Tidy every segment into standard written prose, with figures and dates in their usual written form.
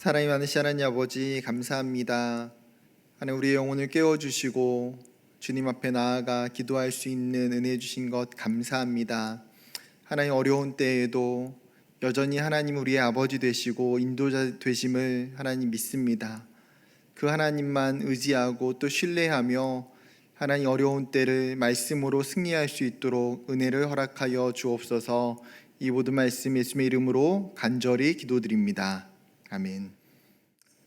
사랑이 많으신 하나님 아버지 감사합니다. 하나님 우리의 영혼을 깨워주시고 주님 앞에 나아가 기도할 수 있는 은혜 주신 것 감사합니다. 하나님 어려운 때에도 여전히 하나님 우리의 아버지 되시고 인도자 되심을 하나님 믿습니다. 그 하나님만 의지하고 또 신뢰하며 하나님 어려운 때를 말씀으로 승리할 수 있도록 은혜를 허락하여 주옵소서. 이 모든 말씀 예수님의 이름으로 간절히 기도드립니다. 아멘.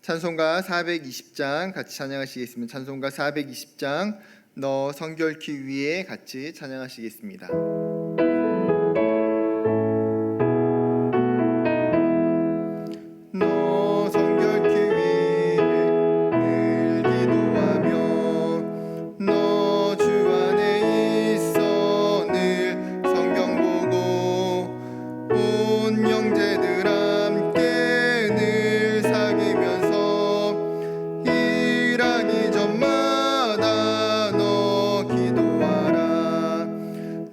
찬송가 420장 같이 찬양하시겠습니다. 찬송가 420장 너 성결키 위에 같이 찬양하시겠습니다. 너 성결키 위에 늘 기도하며 너 주 안에 있어 늘 성경 보고 온 형제들 함께 늘 사귀면서 일하기 전마다 너 기도하라.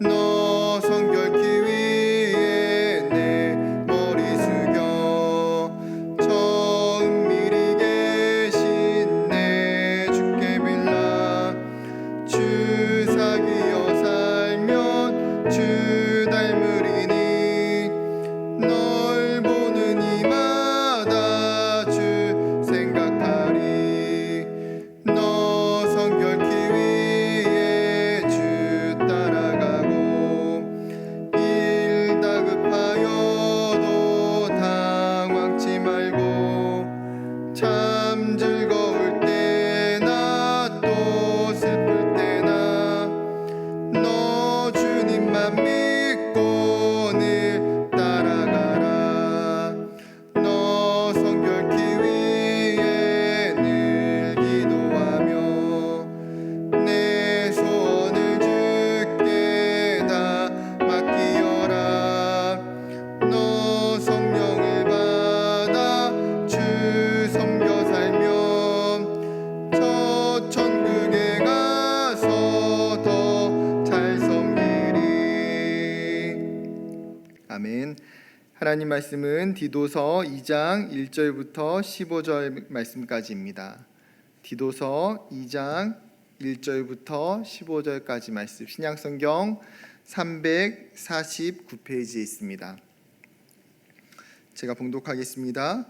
너 성결키 위에 내 머리 숙여 저 은밀히 계신 내 주께 빌라. 주 사귀어 살면 주 닮으리니 널 보는 이마다 주 생각하리. 너 성결키 위에 주 따라가고 일 다급하여도 당황치 말고 참 즐거울 때나 또 슬플 때나 너 주님만 믿고 늘 따라가라. 너 성결키 위에 늘 기도하며 내 소원을 주께 다 맡기어라. 너 성령을 받아 주 섬겨 살면 저 천국에 가서 더 잘 섬기리. 아멘. 하나님 말씀은 디도서 2장 1절부터 15절 말씀까지입니다. 디도서 2장 1절부터 15절까지 말씀, 신약성경 349페이지에 있습니다. 제가 봉독하겠습니다.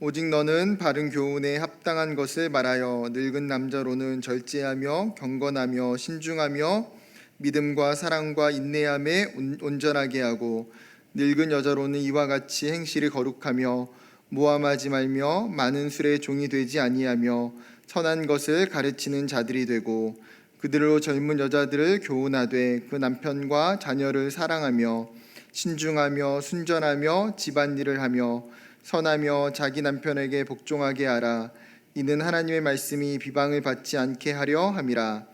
오직 너는 바른 교훈에 합당한 것을 말하여 늙은 남자로는 절제하며 경건하며 신중하며 믿음과 사랑과 인내함에 온전하게 하고 늙은 여자로는 이와 같이 행실이 거룩하며 모함하지 말며 많은 술의 종이 되지 아니하며 선한 것을 가르치는 자들이 되고 그들로 젊은 여자들을 교훈하되 그 남편과 자녀를 사랑하며 신중하며 순전하며 집안일을 하며 선하며 자기 남편에게 복종하게 하라. 이는 하나님의 말씀이 비방을 받지 않게 하려 함이라.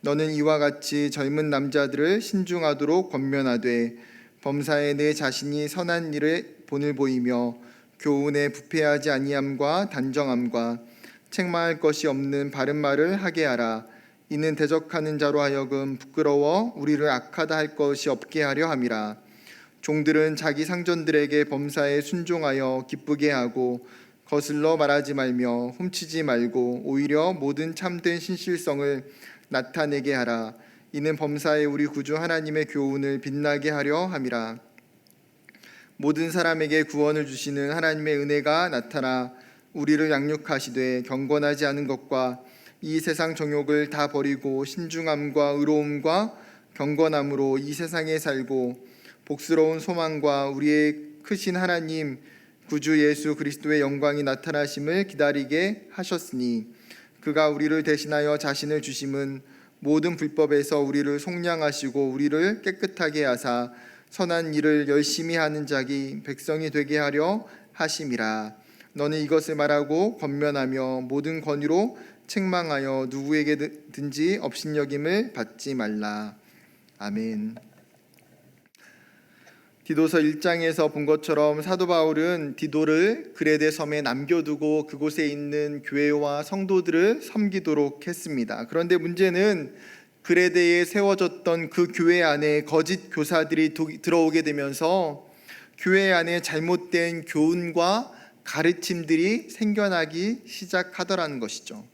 너는 이와 같이 젊은 남자들을 신중하도록 권면하되 범사에 내 자신이 선한 일에 본을 보이며 교훈에 부패하지 아니함과 단정함과 책망할 것이 없는 바른 말을 하게 하라. 이는 대적하는 자로 하여금 부끄러워 우리를 악하다 할 것이 없게 하려 함이라. 종들은 자기 상전들에게 범사에 순종하여 기쁘게 하고 거슬러 말하지 말며 훔치지 말고 오히려 모든 참된 신실성을 나타내게 하라. 이는 범사에 우리 구주 하나님의 교훈을 빛나게 하려 함이라. 모든 사람에게 구원을 주시는 하나님의 은혜가 나타나 우리를 양육하시되 경건하지 않은 것과 이 세상 정욕을 다 버리고 신중함과 의로움과 경건함으로 이 세상에 살고 복스러운 소망과 우리의 크신 하나님 구주 예수 그리스도의 영광이 나타나심을 기다리게 하셨으니 그가 우리를 대신하여 자신을 주심은 모든 불법에서 우리를 속량하시고 우리를 깨끗하게 하사 선한 일을 열심히 하는 자기 백성이 되게 하려 하심이라. 너는 이것을 말하고 권면하며 모든 권위로 책망하여 누구에게든지 업신여김을 받지 말라. 아멘. 디도서 1장에서 본 것처럼 사도 바울은 디도를 그레데 섬에 남겨두고 그곳에 있는 교회와 성도들을 섬기도록 했습니다. 그런데 문제는 그레데에 세워졌던 그 교회 안에 거짓 교사들이 들어오게 되면서 교회 안에 잘못된 교훈과 가르침들이 생겨나기 시작하더라는 것이죠.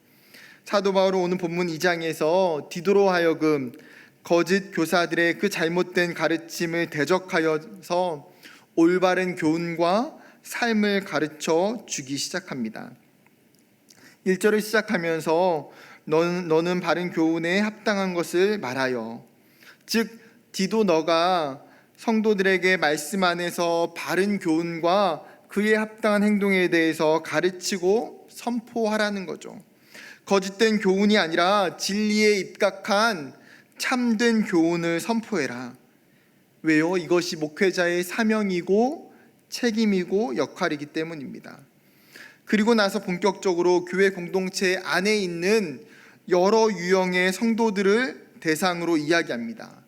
사도 바울은 오늘 본문 2장에서 디도로 하여금 거짓 교사들의 그 잘못된 가르침을 대적하여서 올바른 교훈과 삶을 가르쳐 주기 시작합니다. 1절을 시작하면서 너는 바른 교훈에 합당한 것을 말하여, 즉 디도 너가 성도들에게 말씀 안에서 바른 교훈과 그에 합당한 행동에 대해서 가르치고 선포하라는 거죠. 거짓된 교훈이 아니라 진리에 입각한 참된 교훈을 선포해라. 왜요? 이것이 목회자의 사명이고 책임이고 역할이기 때문입니다. 그리고 나서 본격적으로 교회 공동체 안에 있는 여러 유형의 성도들을 대상으로 이야기합니다.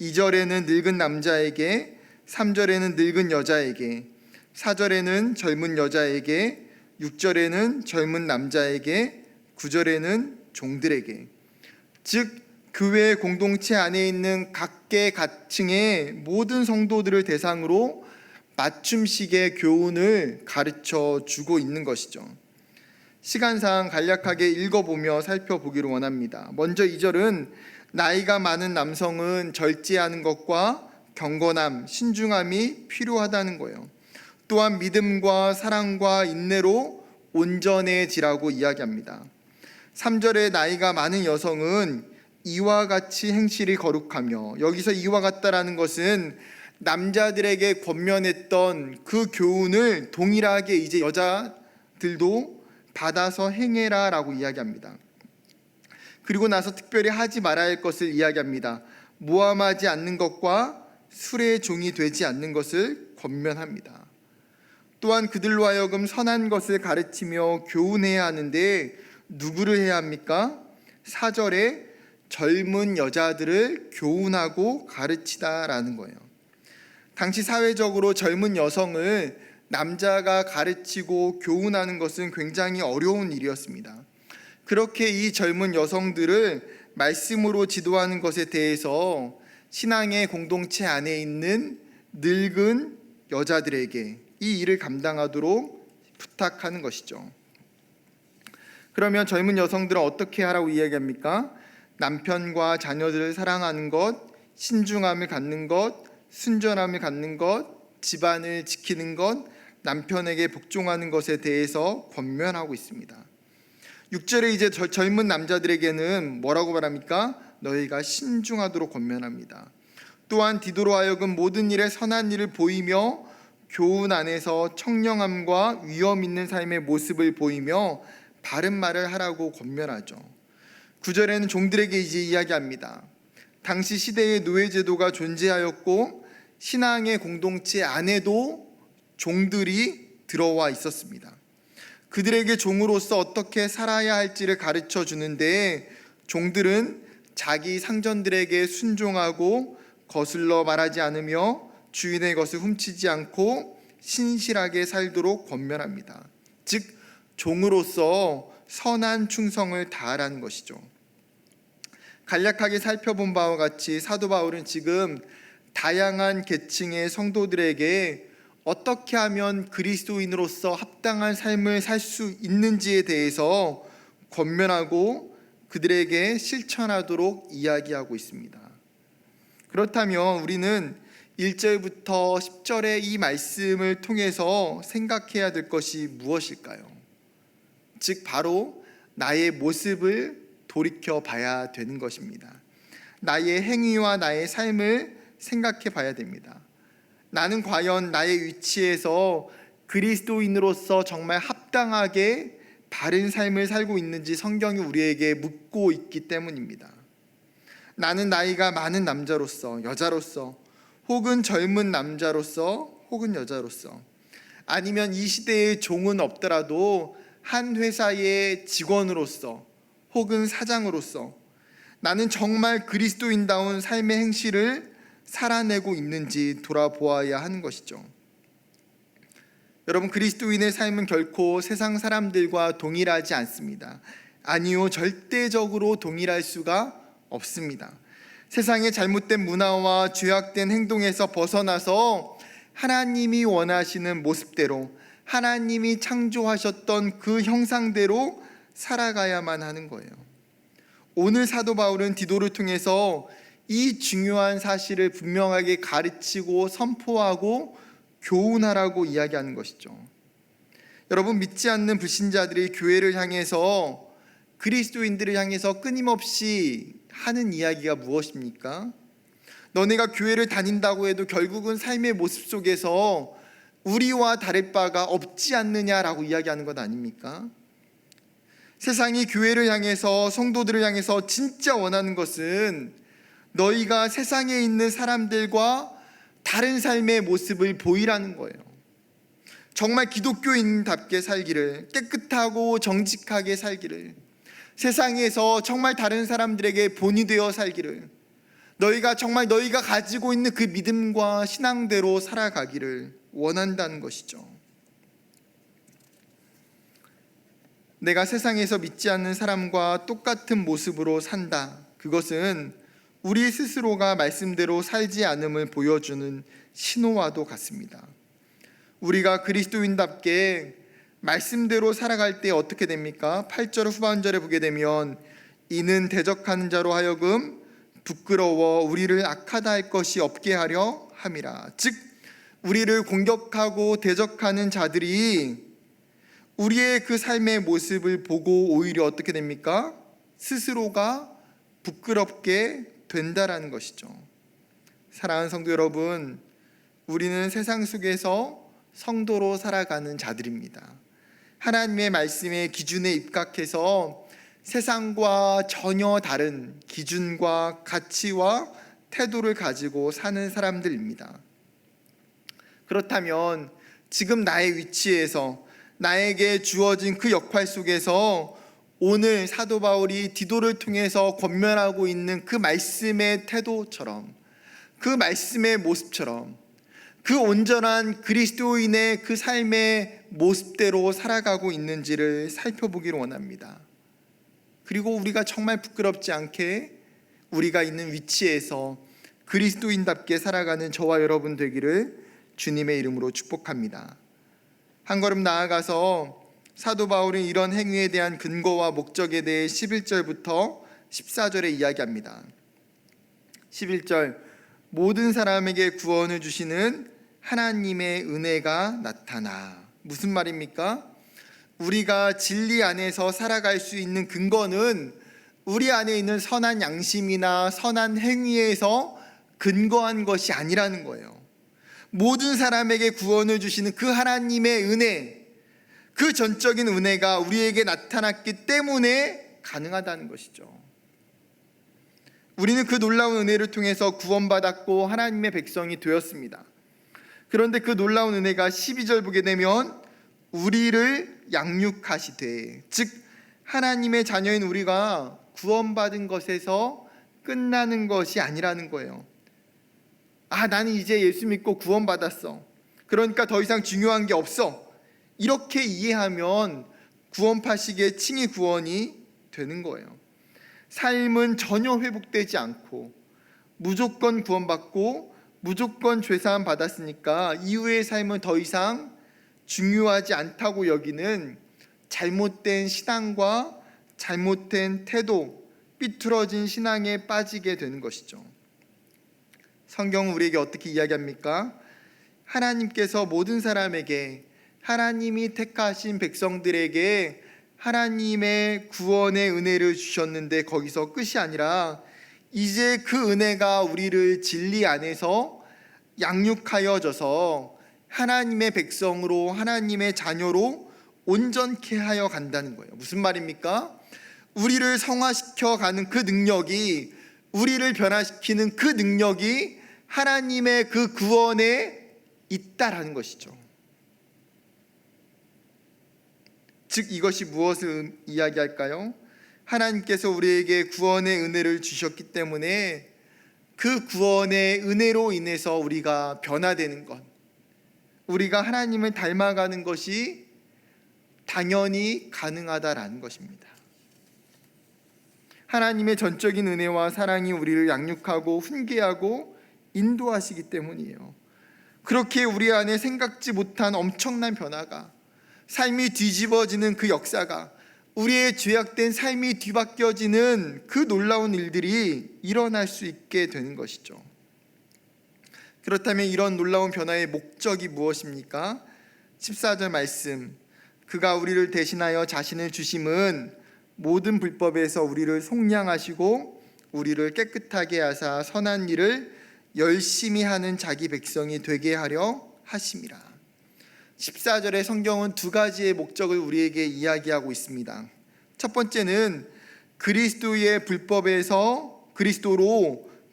2절에는 늙은 남자에게, 3절에는 늙은 여자에게, 4절에는 젊은 여자에게, 6절에는 젊은 남자에게, 9절에는 종들에게, 즉 교회 공동체 안에 있는 각계각층의 모든 성도들을 대상으로 맞춤식의 교훈을 가르쳐 주고 있는 것이죠. 시간상 간략하게 읽어보며 살펴보기를 원합니다. 먼저 2절은 나이가 많은 남성은 절제하는 것과 경건함, 신중함이 필요하다는 거예요. 또한 믿음과 사랑과 인내로 온전해지라고 이야기합니다. 3절에 나이가 많은 여성은 이와 같이 행실이 거룩하며, 여기서 이와 같다라는 것은 남자들에게 권면했던 그 교훈을 동일하게 이제 여자들도 받아서 행해라 라고 이야기합니다. 그리고 나서 특별히 하지 말아야 할 것을 이야기합니다. 모함하지 않는 것과 술의 종이 되지 않는 것을 권면합니다. 또한 그들로 하여금 선한 것을 가르치며 교훈해야 하는데 누구를 해야 합니까? 4절에 젊은 여자들을 교훈하고 가르치다라는 거예요. 당시 사회적으로 젊은 여성을 남자가 가르치고 교훈하는 것은 굉장히 어려운 일이었습니다. 그렇게 이 젊은 여성들을 말씀으로 지도하는 것에 대해서 신앙의 공동체 안에 있는 늙은 여자들에게 이 일을 감당하도록 부탁하는 것이죠. 그러면 젊은 여성들은 어떻게 하라고 이야기합니까? 남편과 자녀들을 사랑하는 것, 신중함을 갖는 것, 순전함을 갖는 것, 집안을 지키는 것, 남편에게 복종하는 것에 대해서 권면하고 있습니다. 6절에 이제 젊은 남자들에게는 뭐라고 말합니까? 너희가 신중하도록 권면합니다. 또한 디도로 하여금 모든 일에 선한 일을 보이며 교훈 안에서 청량함과 위엄 있는 삶의 모습을 보이며 바른 말을 하라고 권면하죠. 9절에는 종들에게 이제 이야기합니다. 당시 시대에 노예제도가 존재하였고 신앙의 공동체 안에도 종들이 들어와 있었습니다. 그들에게 종으로서 어떻게 살아야 할지를 가르쳐 주는데 종들은 자기 상전들에게 순종하고 거슬러 말하지 않으며 주인의 것을 훔치지 않고 신실하게 살도록 권면합니다. 즉 종으로서 선한 충성을 다하라는 것이죠. 간략하게 살펴본 바와 같이 사도 바울은 지금 다양한 계층의 성도들에게 어떻게 하면 그리스도인으로서 합당한 삶을 살 수 있는지에 대해서 권면하고 그들에게 실천하도록 이야기하고 있습니다. 그렇다면 우리는 1절부터 10절의 이 말씀을 통해서 생각해야 될 것이 무엇일까요? 즉 바로 나의 모습을 돌이켜 봐야 되는 것입니다. 나의 행위와 나의 삶을 생각해 봐야 됩니다. 나는 과연 나의 위치에서 그리스도인으로서 정말 합당하게 바른 삶을 살고 있는지 성경이 우리에게 묻고 있기 때문입니다. 나는 나이가 많은 남자로서, 여자로서, 혹은 젊은 남자로서, 혹은 여자로서, 아니면 이 시대의 종은 없더라도 한 회사의 직원으로서 혹은 사장으로서 나는 정말 그리스도인다운 삶의 행실을 살아내고 있는지 돌아보아야 하는 것이죠. 여러분, 그리스도인의 삶은 결코 세상 사람들과 동일하지 않습니다. 아니요, 절대적으로 동일할 수가 없습니다. 세상의 잘못된 문화와 죄악된 행동에서 벗어나서 하나님이 원하시는 모습대로 하나님이 창조하셨던 그 형상대로 살아가야만 하는 거예요. 오늘 사도 바울은 디도를 통해서 이 중요한 사실을 분명하게 가르치고 선포하고 교훈하라고 이야기하는 것이죠. 여러분, 믿지 않는 불신자들이 교회를 향해서, 그리스도인들을 향해서 끊임없이 하는 이야기가 무엇입니까? 너네가 교회를 다닌다고 해도 결국은 삶의 모습 속에서 우리와 다를 바가 없지 않느냐라고 이야기하는 것 아닙니까? 세상이 교회를 향해서, 성도들을 향해서 진짜 원하는 것은 너희가 세상에 있는 사람들과 다른 삶의 모습을 보이라는 거예요. 정말 기독교인답게 살기를, 깨끗하고 정직하게 살기를, 세상에서 정말 다른 사람들에게 본이 되어 살기를, 너희가 정말 너희가 가지고 있는 그 믿음과 신앙대로 살아가기를 원한다는 것이죠. 내가 세상에서 믿지 않는 사람과 똑같은 모습으로 산다. 그것은 우리 스스로가 말씀대로 살지 않음을 보여주는 신호와도 같습니다. 우리가 그리스도인답게 말씀대로 살아갈 때 어떻게 됩니까? 8절 후반절에 보게 되면 이는 대적하는 자로 하여금 부끄러워 우리를 악하다 할 것이 없게 하려 함이라. 즉 우리를 공격하고 대적하는 자들이 우리의 그 삶의 모습을 보고 오히려 어떻게 됩니까? 스스로가 부끄럽게 된다라는 것이죠. 사랑하는 성도 여러분, 우리는 세상 속에서 성도로 살아가는 자들입니다. 하나님의 말씀의 기준에 입각해서 세상과 전혀 다른 기준과 가치와 태도를 가지고 사는 사람들입니다. 그렇다면 지금 나의 위치에서, 나에게 주어진 그 역할 속에서 오늘 사도 바울이 디도를 통해서 권면하고 있는 그 말씀의 태도처럼, 그 말씀의 모습처럼, 그 온전한 그리스도인의 그 삶의 모습대로 살아가고 있는지를 살펴보기를 원합니다. 그리고 우리가 정말 부끄럽지 않게 우리가 있는 위치에서 그리스도인답게 살아가는 저와 여러분 되기를 주님의 이름으로 축복합니다. 한 걸음 나아가서 사도 바울은 이런 행위에 대한 근거와 목적에 대해 11절부터 14절에 이야기합니다. 11절, 모든 사람에게 구원을 주시는 하나님의 은혜가 나타나. 무슨 말입니까? 우리가 진리 안에서 살아갈 수 있는 근거는 우리 안에 있는 선한 양심이나 선한 행위에서 근거한 것이 아니라는 거예요. 모든 사람에게 구원을 주시는 그 하나님의 은혜, 그 전적인 은혜가 우리에게 나타났기 때문에 가능하다는 것이죠. 우리는 그 놀라운 은혜를 통해서 구원받았고 하나님의 백성이 되었습니다. 그런데 그 놀라운 은혜가 12절 보게 되면 우리를 양육하시되, 즉 하나님의 자녀인 우리가 구원받은 것에서 끝나는 것이 아니라는 거예요. 나는 이제 예수 믿고 구원받았어, 그러니까 더 이상 중요한 게 없어, 이렇게 이해하면 구원파식의 칭의 구원이 되는 거예요. 삶은 전혀 회복되지 않고 무조건 구원받고 무조건 죄사함 받았으니까 이후의 삶은 더 이상 중요하지 않다고 여기는 잘못된 신앙과 잘못된 태도, 삐뚤어진 신앙에 빠지게 되는 것이죠. 성경은 우리에게 어떻게 이야기합니까? 하나님께서 모든 사람에게, 하나님이 택하신 백성들에게 하나님의 구원의 은혜를 주셨는데 거기서 끝이 아니라 이제 그 은혜가 우리를 진리 안에서 양육하여져서 하나님의 백성으로, 하나님의 자녀로 온전케 하여 간다는 거예요. 무슨 말입니까? 우리를 성화시켜 가는 그 능력이, 우리를 변화시키는 그 능력이 하나님의 그 구원에 있다라는 것이죠. 즉 이것이 무엇을 이야기할까요? 하나님께서 우리에게 구원의 은혜를 주셨기 때문에 그 구원의 은혜로 인해서 우리가 변화되는 것, 우리가 하나님을 닮아가는 것이 당연히 가능하다라는 것입니다. 하나님의 전적인 은혜와 사랑이 우리를 양육하고 훈계하고 인도하시기 때문이에요. 그렇게 우리 안에 생각지 못한 엄청난 변화가, 삶이 뒤집어지는 그 역사가, 우리의 죄악된 삶이 뒤바뀌어지는 그 놀라운 일들이 일어날 수 있게 되는 것이죠. 그렇다면 이런 놀라운 변화의 목적이 무엇입니까? 14절 말씀, 그가 우리를 대신하여 자신을 주심은 모든 불법에서 우리를 속량하시고 우리를 깨끗하게 하사 선한 일을 열심히 하는 자기 백성이 되게 하려 하심이라. 14절의 성경은 두 가지의 목적을 우리에게 이야기하고 있습니다. 첫 번째는 그리스도로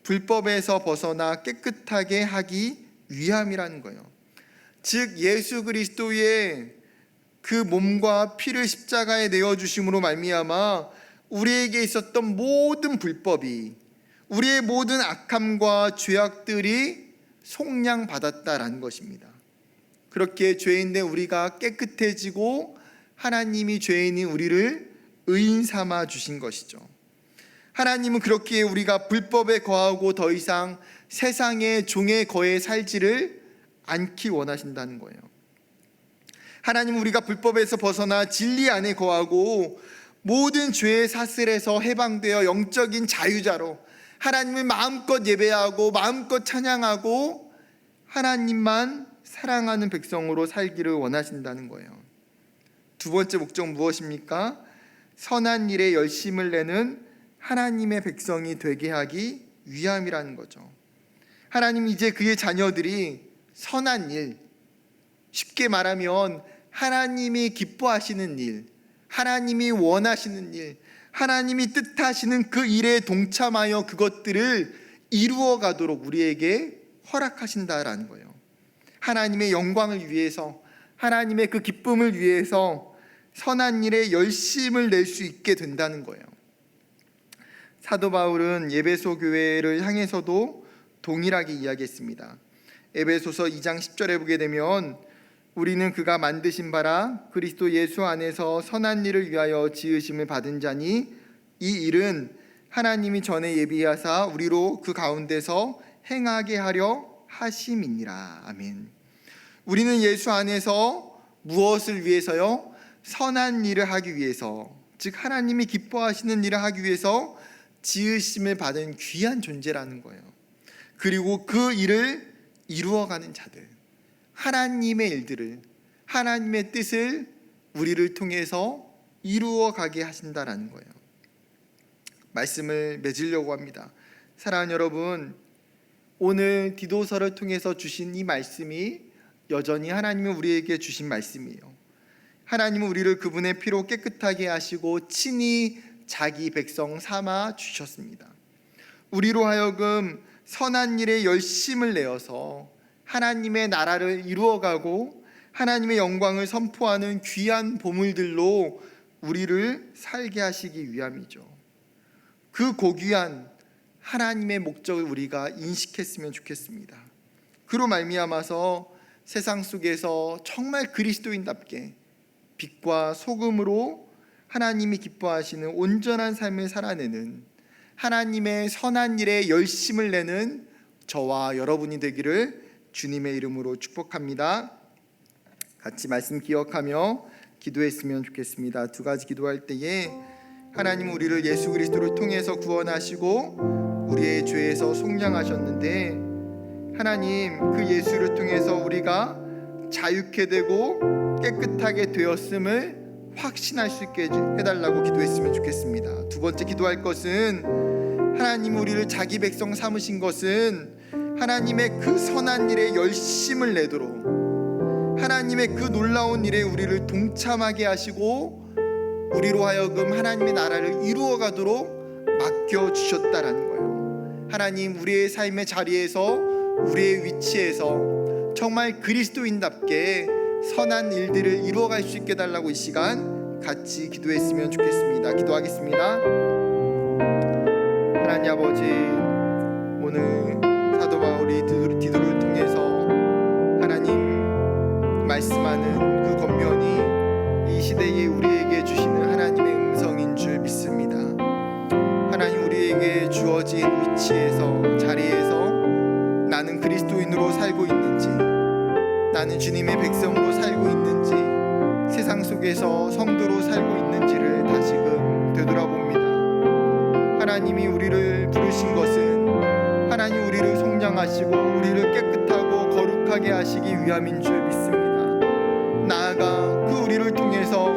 불법에서 벗어나 깨끗하게 하기 위함이라는 거예요. 즉 예수 그리스도의 그 몸과 피를 십자가에 내어주심으로 말미암아 우리에게 있었던 모든 불법이, 우리의 모든 악함과 죄악들이 속량받았다라는 것입니다. 그렇게 죄인된 우리가 깨끗해지고 하나님이 죄인인 우리를 의인 삼아 주신 것이죠. 하나님은 그렇기에 우리가 불법에 거하고 더 이상 세상의 종의 거에 살지를 않기 원하신다는 거예요. 하나님은 우리가 불법에서 벗어나 진리 안에 거하고 모든 죄의 사슬에서 해방되어 영적인 자유자로 하나님을 마음껏 예배하고 마음껏 찬양하고 하나님만 사랑하는 백성으로 살기를 원하신다는 거예요. 두 번째 목적 무엇입니까? 선한 일에 열심을 내는 하나님의 백성이 되게 하기 위함이라는 거죠. 하나님 이제 그의 자녀들이 선한 일, 쉽게 말하면 하나님이 기뻐하시는 일, 하나님이 원하시는 일, 하나님이 뜻하시는 그 일에 동참하여 그것들을 이루어 가도록 우리에게 허락하신다라는 거예요. 하나님의 영광을 위해서, 하나님의 그 기쁨을 위해서 선한 일에 열심을 낼 수 있게 된다는 거예요. 사도 바울은 에베소 교회를 향해서도 동일하게 이야기했습니다. 에베소서 2장 10절에 보게 되면 우리는 그가 만드신 바라 그리스도 예수 안에서 선한 일을 위하여 지으심을 받은 자니 이 일은 하나님이 전에 예비하사 우리로 그 가운데서 행하게 하려 하심이니라. 아멘. 우리는 예수 안에서 무엇을 위해서요? 선한 일을 하기 위해서, 즉 하나님이 기뻐하시는 일을 하기 위해서 지으심을 받은 귀한 존재라는 거예요. 그리고 그 일을 이루어가는 자들, 하나님의 일들을, 하나님의 뜻을 우리를 통해서 이루어가게 하신다라는 거예요. 말씀을 맺으려고 합니다. 사랑하는 여러분, 오늘 디도서를 통해서 주신 이 말씀이 여전히 하나님이 우리에게 주신 말씀이에요. 하나님은 우리를 그분의 피로 깨끗하게 하시고 친히 자기 백성 삼아 주셨습니다. 우리로 하여금 선한 일에 열심을 내어서 하나님의 나라를 이루어가고 하나님의 영광을 선포하는 귀한 보물들로 우리를 살게 하시기 위함이죠. 그 고귀한 하나님의 목적을 우리가 인식했으면 좋겠습니다. 그로 말미암아서 세상 속에서 정말 그리스도인답게 빛과 소금으로 하나님이 기뻐하시는 온전한 삶을 살아내는, 하나님의 선한 일에 열심을 내는 저와 여러분이 되기를 주님의 이름으로 축복합니다. 같이 말씀 기억하며 기도했으면 좋겠습니다. 두 가지 기도할 때에 하나님은 우리를 예수 그리스도를 통해서 구원하시고 우리의 죄에서 속량하셨는데, 하나님 그 예수를 통해서 우리가 자유케 되고 깨끗하게 되었음을 확신할 수 있게 해달라고 기도했으면 좋겠습니다. 두 번째 기도할 것은, 하나님 우리를 자기 백성 삼으신 것은 하나님의 그 선한 일에 열심을 내도록, 하나님의 그 놀라운 일에 우리를 동참하게 하시고 우리로 하여금 하나님의 나라를 이루어가도록 맡겨주셨다라는 거예요. 하나님 우리의 삶의 자리에서, 우리의 위치에서 정말 그리스도인답게 선한 일들을 이루어갈 수 있게 달라고 이 시간 같이 기도했으면 좋겠습니다. 기도하겠습니다. 하나님 아버지, 오늘 사도 바울이 디도를 통해서 하나님 말씀하는 그 권면이 이 시대에 우리에게 주시는 하나님의 음성인 줄 믿습니다. 하나님 우리에게 주어진 위치에서, 자리에서 나는 그리스도인으로 살고 있는지, 나는 주님의 백성으로 살고 있는지, 세상 속에서 성도로 살고 있는지를 다시금 되돌아봅니다. 하나님이 우리를 부르신 것은 하나님 우리를 속량하시고 우리를 깨끗하고 거룩하게 하시기 위함인 줄 믿습니다. 나아가 그 우리를 통해서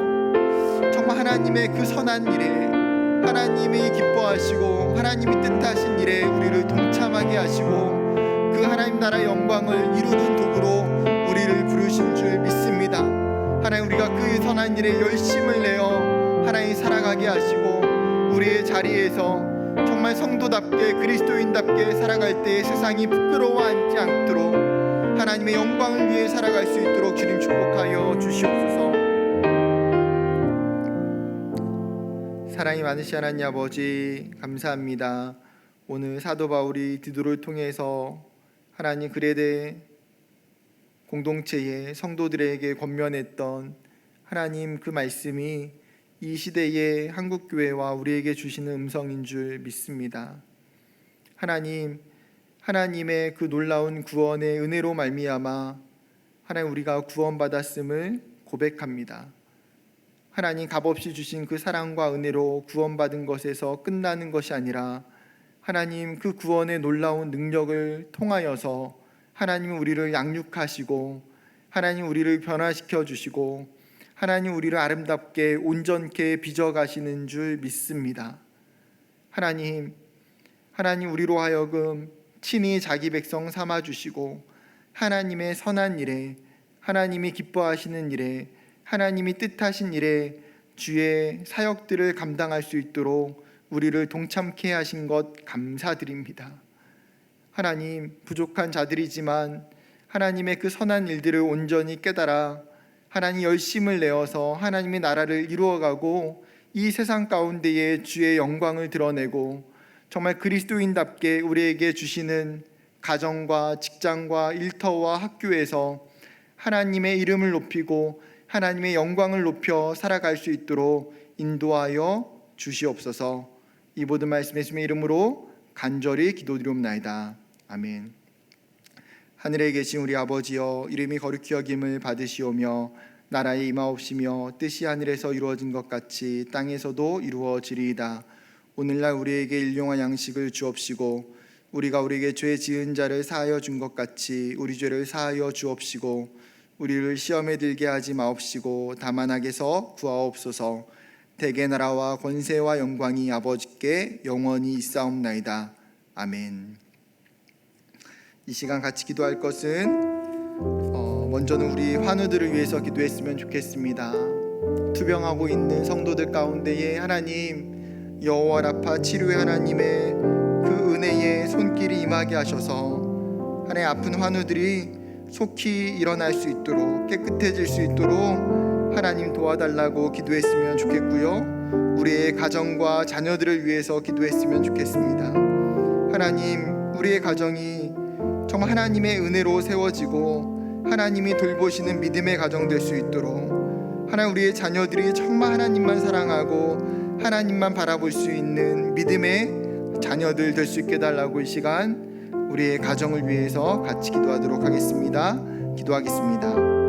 정말 하나님의 그 선한 일에, 하나님이 기뻐하시고 하나님이 뜻하신 일에 우리를 동참하게 하시고 그 하나님 나라의 영광을 이루는 도구로 우리를 부르신 줄 믿습니다. 하나님, 우리가 그 선한 일에 열심을 내어 하나님 살아가게 하시고 우리의 자리에서 정말 성도답게 그리스도인답게 살아갈 때 세상이 부끄러워하지 않도록 하나님의 영광을 위해 살아갈 수 있도록 주님 축복하여 주시옵소서. 사랑이 많으신 하나님 아버지, 감사합니다. 오늘 사도 바울이 디도를 통해서 하나님 그레데 공동체의 성도들에게 권면했던 하나님 그 말씀이 이 시대의 한국교회와 우리에게 주시는 음성인 줄 믿습니다. 하나님, 하나님의 그 놀라운 구원의 은혜로 말미암아 하나님 우리가 구원받았음을 고백합니다. 하나님 값없이 주신 그 사랑과 은혜로 구원받은 것에서 끝나는 것이 아니라 하나님 그 구원의 놀라운 능력을 통하여서 하나님 우리를 양육하시고 하나님 우리를 변화시켜 주시고 하나님 우리를 아름답게 온전케 빚어가시는 줄 믿습니다. 하나님 우리로 하여금 친히 자기 백성 삼아주시고 하나님의 선한 일에, 하나님이 기뻐하시는 일에, 하나님이 뜻하신 일에 주의 사역들을 감당할 수 있도록 우리를 동참케 하신 것 감사드립니다. 하나님, 부족한 자들이지만 하나님의 그 선한 일들을 온전히 깨달아 하나님 열심을 내어서 하나님의 나라를 이루어가고 이 세상 가운데에 주의 영광을 드러내고 정말 그리스도인답게 우리에게 주시는 가정과 직장과 일터와 학교에서 하나님의 이름을 높이고 하나님의 영광을 높여 살아갈 수 있도록 인도하여 주시옵소서. 이 모든 말씀 예수님의 이름으로 간절히 기도드리옵나이다. 아멘. 하늘에 계신 우리 아버지여, 이름이 거룩히 여김을 받으시오며 나라에 임하옵시며 뜻이 하늘에서 이루어진 것 같이 땅에서도 이루어지리이다. 오늘날 우리에게 일용할 양식을 주옵시고 우리가 우리에게 죄 지은 자를 사하여 준 것 같이 우리 죄를 사하여 주옵시고 우리를 시험에 들게 하지 마옵시고 다만 악에서 구하옵소서. 대개 나라와 권세와 영광이 아버지께 영원히 있사옵나이다. 아멘. 이 시간 같이 기도할 것은 먼저는 우리 환우들을 위해서 기도했으면 좋겠습니다. 투병하고 있는 성도들 가운데에 하나님 여호와 라파 치료의 하나님의 그 은혜의 손길이 임하게 하셔서 하나님 아픈 환우들이 속히 일어날 수 있도록 깨끗해질 수 있도록 하나님 도와달라고 기도했으면 좋겠고요. 우리의 가정과 자녀들을 위해서 기도했으면 좋겠습니다. 하나님, 우리의 가정이 정말 하나님의 은혜로 세워지고 하나님이 돌보시는 믿음의 가정 될 수 있도록 하나님 우리의 자녀들이 정말 하나님만 사랑하고 하나님만 바라볼 수 있는 믿음의 자녀들 될 수 있게 해달라고 이 시간 우리의 가정을 위해서 같이 기도하도록 하겠습니다. 기도하겠습니다.